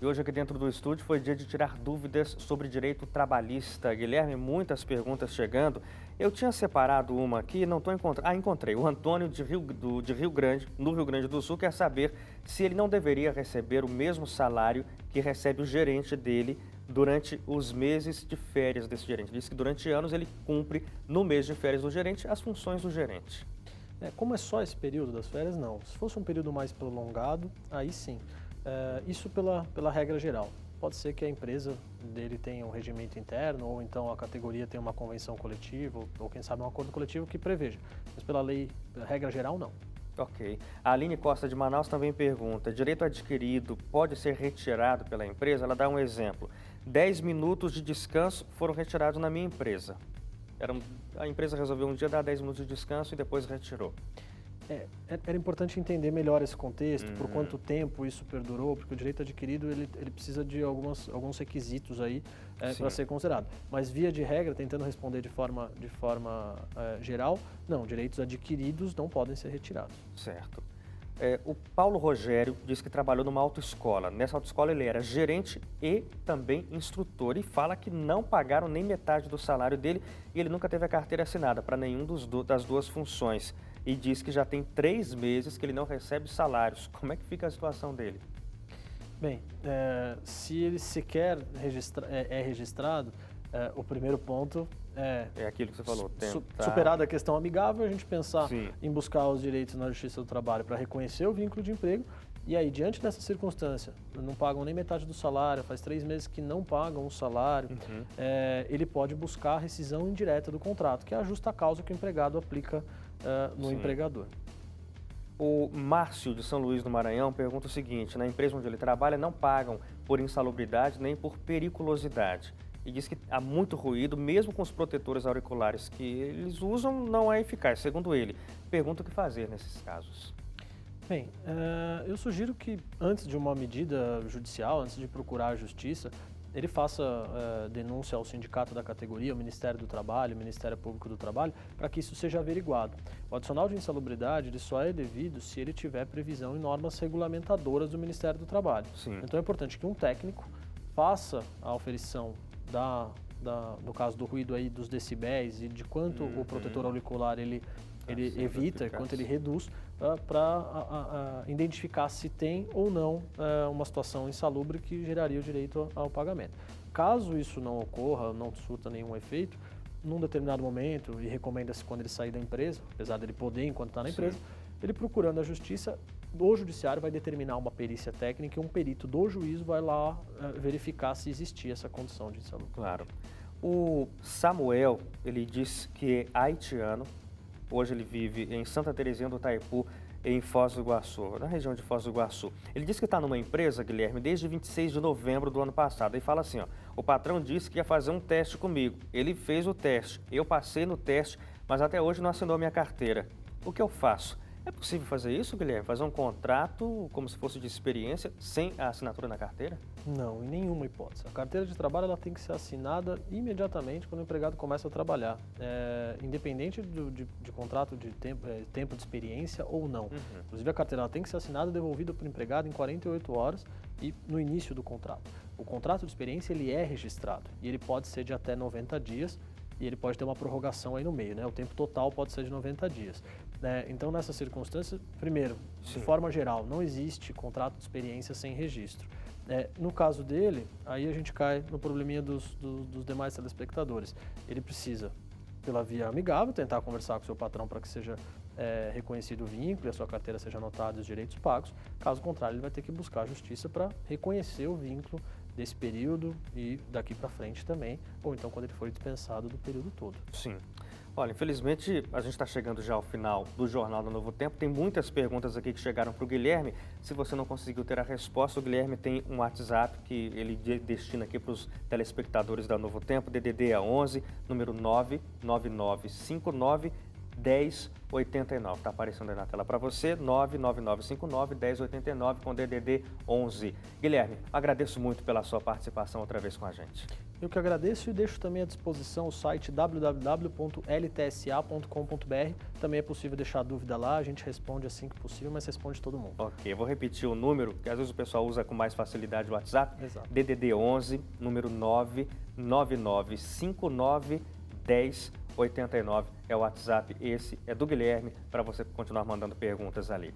E hoje aqui dentro do estúdio foi dia de tirar dúvidas sobre direito trabalhista. Guilherme, muitas perguntas chegando. Eu tinha separado uma aqui, não estou encontrando. Ah, encontrei. O Antônio de Rio Grande, no Rio Grande do Sul, quer saber se ele não deveria receber o mesmo salário que recebe o gerente dele durante os meses de férias desse gerente. Diz que durante anos ele cumpre, no mês de férias do gerente, as funções do gerente. Como é só esse período das férias, não. Se fosse um período mais prolongado, aí sim. Isso pela regra geral. Pode ser que a empresa dele tenha um regimento interno, ou então a categoria tenha uma convenção coletiva, ou quem sabe um acordo coletivo que preveja. Mas pela lei, pela regra geral, não. Ok. A Aline Costa de Manaus também pergunta, direito adquirido pode ser retirado pela empresa? Ela dá um exemplo. 10 minutos de descanso foram retirados na minha empresa. A empresa resolveu um dia dar 10 minutos de descanso e depois retirou. Era importante entender melhor esse contexto, por quanto tempo isso perdurou, porque o direito adquirido ele precisa de alguns requisitos aí para ser considerado. Mas via de regra, tentando responder de forma geral, não, direitos adquiridos não podem ser retirados. Certo. O Paulo Rogério diz que trabalhou numa autoescola. Nessa autoescola ele era gerente e também instrutor e fala que não pagaram nem metade do salário dele e ele nunca teve a carteira assinada para nenhum das duas funções. E diz que já tem 3 meses que ele não recebe salários. Como é que fica a situação dele? Bem, se ele sequer é registrado, o primeiro ponto é aquilo que você falou, superada a questão amigável, a gente pensar em buscar os direitos na Justiça do Trabalho para reconhecer o vínculo de emprego. E aí, diante dessa circunstância, não pagam nem metade do salário, faz 3 meses que não pagam o salário, ele pode buscar a rescisão indireta do contrato, que é a justa causa que o empregado aplica no empregador. O Márcio, de São Luís do Maranhão, pergunta o seguinte, na empresa onde ele trabalha não pagam por insalubridade nem por periculosidade. E diz que há muito ruído, mesmo com os protetores auriculares que eles usam, não é eficaz, segundo ele. Pergunta o que fazer nesses casos. Bem, eu sugiro que antes de uma medida judicial, antes de procurar a justiça, ele faça denúncia ao sindicato da categoria, ao Ministério do Trabalho, ao Ministério Público do Trabalho, para que isso seja averiguado. O adicional de insalubridade ele só é devido se ele tiver previsão em normas regulamentadoras do Ministério do Trabalho. Então é importante que um técnico faça a oferição no caso do ruído aí dos decibéis e de quanto o protetor auricular ele evita, quanto ele reduz, para identificar se tem ou não uma situação insalubre que geraria o direito ao pagamento. Caso isso não ocorra, não surta nenhum efeito, num determinado momento, e recomenda-se quando ele sair da empresa, apesar dele poder enquanto está na empresa, ele procurando a justiça, o judiciário vai determinar uma perícia técnica e um perito do juízo vai lá verificar se existia essa condição de insalubridade. Claro. O Samuel, ele diz que é haitiano, hoje ele vive em Santa Terezinha do Taipu, em Foz do Iguaçu, na região de Foz do Iguaçu. Ele diz que está numa empresa, Guilherme, desde 26 de novembro do ano passado. E fala assim, o patrão disse que ia fazer um teste comigo. Ele fez o teste, eu passei no teste, mas até hoje não assinou minha carteira. O que eu faço? É possível fazer isso, Guilherme? Fazer um contrato como se fosse de experiência sem a assinatura na carteira? Não, em nenhuma hipótese. A carteira de trabalho ela tem que ser assinada imediatamente quando o empregado começa a trabalhar, independente de contrato de tempo de experiência ou não. Inclusive a carteira ela tem que ser assinada e devolvida para o empregado em 48 horas e no início do contrato. O contrato de experiência ele é registrado e ele pode ser de até 90 dias e ele pode ter uma prorrogação aí no meio, né? O tempo total pode ser de 90 dias. Então, nessa circunstância, primeiro, de forma geral, não existe contrato de experiência sem registro. No caso dele, aí a gente cai no probleminha dos demais telespectadores. Ele precisa, pela via amigável, tentar conversar com o seu patrão para que seja reconhecido o vínculo e a sua carteira seja anotada e os direitos pagos. Caso contrário, ele vai ter que buscar a justiça para reconhecer o vínculo desse período e daqui para frente também, ou então quando ele for dispensado do período todo. Sim. Olha, infelizmente a gente está chegando já ao final do Jornal do Novo Tempo. Tem muitas perguntas aqui que chegaram para o Guilherme. Se você não conseguiu ter a resposta, o Guilherme tem um WhatsApp que ele destina aqui para os telespectadores da Novo Tempo. DDD é 11, número 99959 1089. Está aparecendo aí na tela para você, 99959-1089 com DDD 11. Guilherme, agradeço muito pela sua participação outra vez com a gente. Eu que agradeço e deixo também à disposição o site www.ltsa.com.br. Também é possível deixar dúvida lá, a gente responde assim que possível, mas responde todo mundo. Ok, eu vou repetir o número, que às vezes o pessoal usa com mais facilidade o WhatsApp. Exato. DDD 11, número 99959-1089 é o WhatsApp, esse é do Guilherme, para você continuar mandando perguntas ali.